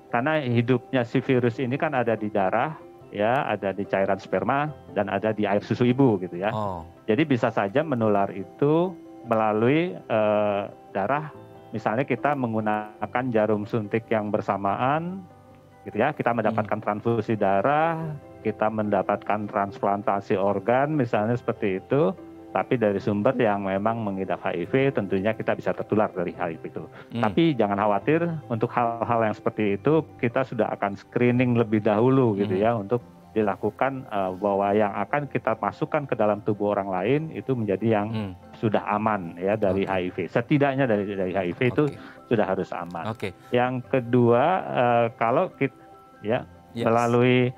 Karena hidupnya si virus ini kan ada di darah, ya, ada di cairan sperma dan ada di air susu ibu gitu ya. Jadi bisa saja menular itu melalui darah. Misalnya kita menggunakan jarum suntik yang bersamaan, gitu ya. Kita mendapatkan transfusi darah. Kita mendapatkan transplantasi organ misalnya seperti itu, tapi dari sumber yang memang mengidap HIV tentunya kita bisa tertular dari HIV itu. Tapi jangan khawatir, untuk hal-hal yang seperti itu kita sudah akan screening lebih dahulu gitu ya, untuk dilakukan bahwa yang akan kita masukkan ke dalam tubuh orang lain itu menjadi yang sudah aman ya dari HIV. Setidaknya dari HIV itu sudah harus aman. Yang kedua, kalau kita melalui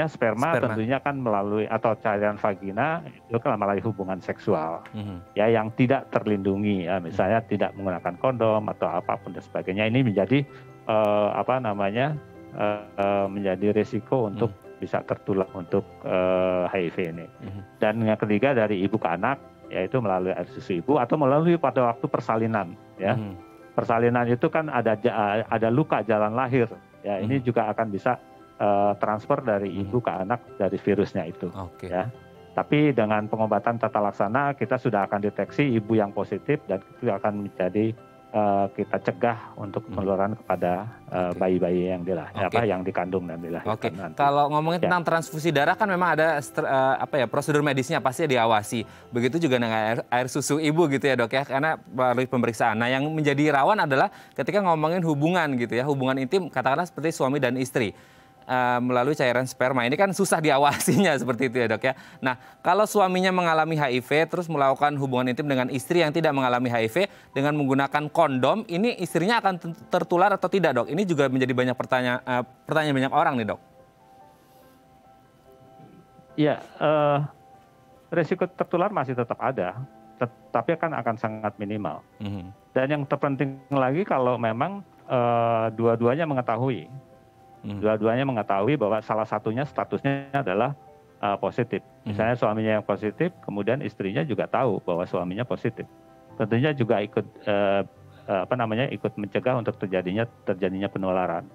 sperma tentunya kan melalui atau cairan vagina itu kan melalui hubungan seksual ya yang tidak terlindungi ya, misalnya tidak menggunakan kondom atau apapun dan sebagainya. Ini menjadi menjadi risiko untuk bisa tertular untuk HIV ini. Dan yang ketiga dari ibu ke anak, yaitu melalui air susu ibu atau melalui pada waktu persalinan ya. Persalinan itu kan ada luka jalan lahir ya, ini juga akan bisa transfer dari ibu ke anak dari virusnya itu. Ya. Tapi dengan pengobatan tata laksana kita sudah akan deteksi ibu yang positif dan itu akan menjadi kita cegah untuk penularan kepada bayi-bayi yang yang dikandung dan dilahirkan nanti. Kalau ngomongin tentang transfusi darah kan memang ada prosedur medisnya pasti diawasi. Begitu juga dengan air susu ibu gitu ya dok ya, karena melalui pemeriksaan. Nah yang menjadi rawan adalah ketika ngomongin hubungan gitu ya, hubungan intim katakanlah seperti suami dan istri. Melalui cairan sperma ini kan susah diawasinya seperti itu ya dok ya. Nah kalau suaminya mengalami HIV terus melakukan hubungan intim dengan istri yang tidak mengalami HIV dengan menggunakan kondom, ini istrinya akan tertular atau tidak dok? Ini juga menjadi banyak pertanyaan banyak orang nih dok. Iya, resiko tertular masih tetap ada, tapi akan sangat minimal. Dan yang terpenting lagi kalau memang dua-duanya mengetahui. Dua-duanya mengetahui bahwa salah satunya statusnya adalah positif. Misalnya suaminya yang positif, kemudian istrinya juga tahu bahwa suaminya positif. Tentunya juga ikut ikut mencegah untuk terjadinya penularan.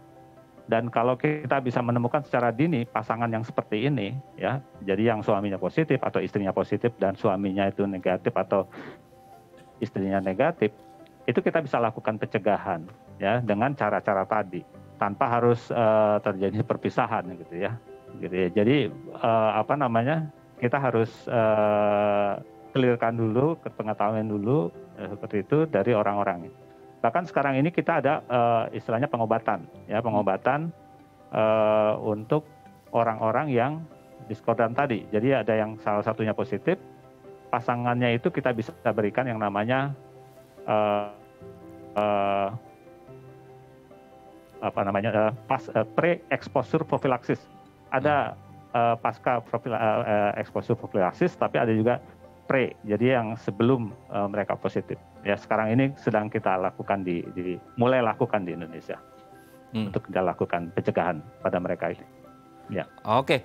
Dan kalau kita bisa menemukan secara dini pasangan yang seperti ini, ya, jadi yang suaminya positif atau istrinya positif dan suaminya itu negatif atau istrinya negatif, itu kita bisa lakukan pencegahan, ya, dengan cara-cara tadi, tanpa harus terjadi perpisahan, gitu ya. Jadi kita harus clearkan dulu, pengetahuan dulu seperti itu dari orang-orang. Bahkan sekarang ini kita ada istilahnya pengobatan, ya, pengobatan untuk orang-orang yang diskordan tadi. Jadi ada yang salah satunya positif, pasangannya itu kita bisa berikan yang namanya pre-exposure prophylaxis. Ada pasca exposure prophylaxis, tapi ada juga pre, jadi yang sebelum mereka positif. Ya, sekarang ini sedang kita lakukan mulai lakukan di Indonesia untuk kita lakukan pencegahan pada mereka ini. Ya. Oke,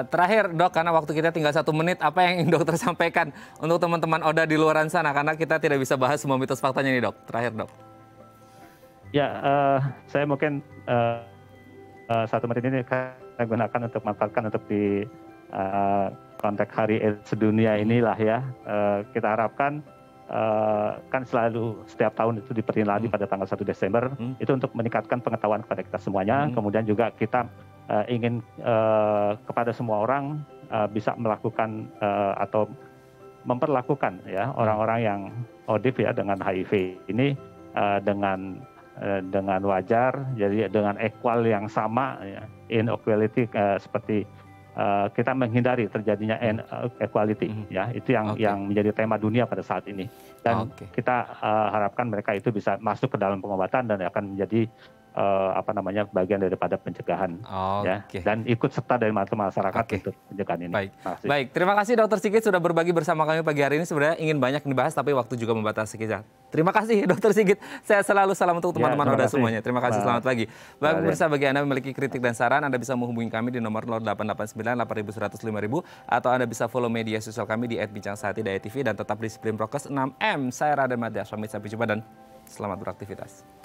terakhir Dok, karena waktu kita tinggal 1 menit, apa yang ingin dokter sampaikan untuk teman-teman ODA di luar sana, karena kita tidak bisa bahas semua mitos faktanya nih Dok. Terakhir Dok. Ya, saya mungkin 1 menit ini saya gunakan untuk manfaatkan untuk di konteks Hari AIDS Sedunia inilah ya. Kita harapkan kan selalu setiap tahun itu diperingati pada tanggal 1 Desember, itu untuk meningkatkan pengetahuan kepada kita semuanya. Kemudian juga kita ingin kepada semua orang bisa melakukan atau memperlakukan ya orang-orang yang ODIF ya dengan HIV ini dengan wajar, jadi dengan equal yang sama ya, inequality seperti kita menghindari terjadinya inequality ya, itu yang menjadi tema dunia pada saat ini, dan kita harapkan mereka itu bisa masuk ke dalam pengobatan dan akan menjadi bagian daripada pencegahan ya, dan ikut serta dari masyarakat untuk pencegahan ini. Baik, terima kasih Dr. Sigit sudah berbagi bersama kami pagi hari ini. Sebenarnya ingin banyak dibahas tapi waktu juga membatasi kita. Terima kasih Dr. Sigit. Saya selalu salam untuk teman-teman ODA semuanya. Terima kasih, selamat pagi. Baik pemirsa, bagi Anda memiliki kritik dan saran, Anda bisa menghubungi kami di nomor 0889 8100 5000 atau Anda bisa follow media sosial kami di @bincangsehati.tv dan tetap disiplin prokes 6M. Saya Raden Madya, sampai jumpa dan selamat beraktivitas.